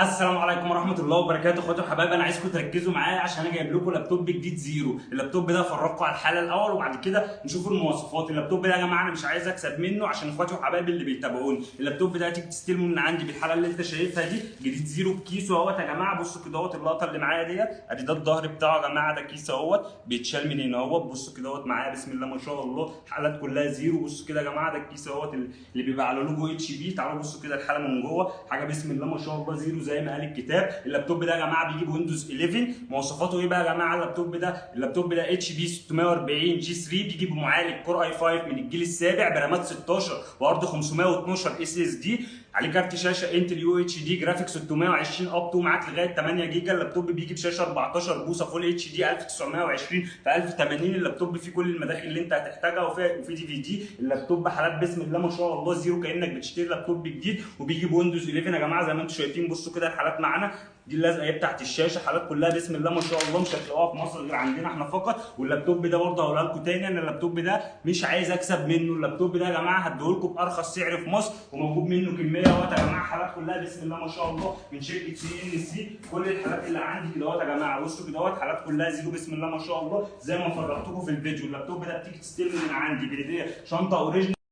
السلام عليكم ورحمه الله وبركاته. اخواتي وحبايبي، انا عايزكم تركزوا معايا عشان انا جايب لكم لابتوب جديد زيرو. اللابتوب ده افرجكم على الحاله الاول وبعد كده نشوف المواصفات. اللابتوب ده يا جماعه انا مش عايز اكسب منه عشان اخواتي وحبايبي اللي بيتابعوني. اللابتوب ده هتيجي تستلمه من عندي بالحاله اللي انت شايفها دي، جديد زيرو بكيسه اهوت يا جماعه. بصوا كده اهوت اللقطه اللي معايا ديت، ادي ده الظهر بتاعه يا جماعه، ده كيس اهوت بيتشال من هنا اهوت. بصوا كده اهوت معايا، بسم الله ما شاء الله، حالات كلها زيرو. بصوا كده يا جماعه، ده الكيس اهوت اللي بيبقى على لوجو اتش بي. تعالوا بصوا كده الحاله من جوه، حاجه بسم الله ما شاء الله زيرو زي ما قال الكتاب. اللابتوب ده يا جماعه بيجيب ويندوز 11. مواصفاته ايه بقى يا جماعه؟ اللابتوب ده اتش بي 640 جي 3، بيجيب معالج كور اي 5 من الجيل السابع برامات 16 وعرض 512 اس اس دي، عليه كارت شاشه انتل يو اتش دي جرافيك 620 اب تو، معاك لغايه 8 جيجا. اللابتوب بيجي بشاشه 14 بوصه فول اتش دي 1920 في 1080. اللابتوب فيه كل المداخل اللي انت هتحتاجها، وفي دي في دي. اللابتوب حالات بسم الله ما شاء الله زيرو، كانك بتشتري لابتوب جديد. وبيجي بويندوز 11 يا جماعه زي ما انتم شايفين. بصوا كده الحالات معانا، دي اللزقه اهي بتاعت الشاشه، حالات كلها بسم الله ما شاء الله، مش هتلاقوها في مصر غير عندنا احنا فقط. واللابتوب ده برضه هقولها لكم تاني، انا اللابتوب ده مش عايز اكسب منه. اللابتوب ده يا جماعه هديهولكم بارخص سعر في مصر، وموجود منه كميه اهوت يا جماعه. حالات كلها بسم الله ما شاء الله من شركه سي ان سي. كل الحالات اللي عندي كده اهوت يا جماعه، بصوا كده اهوت حالات كلها زيرو بسم الله ما شاء الله زي ما فرجتكم في الفيديو. اللابتوب ده بتيجي تستلم من عندي بايديا شنطه اوريجنال.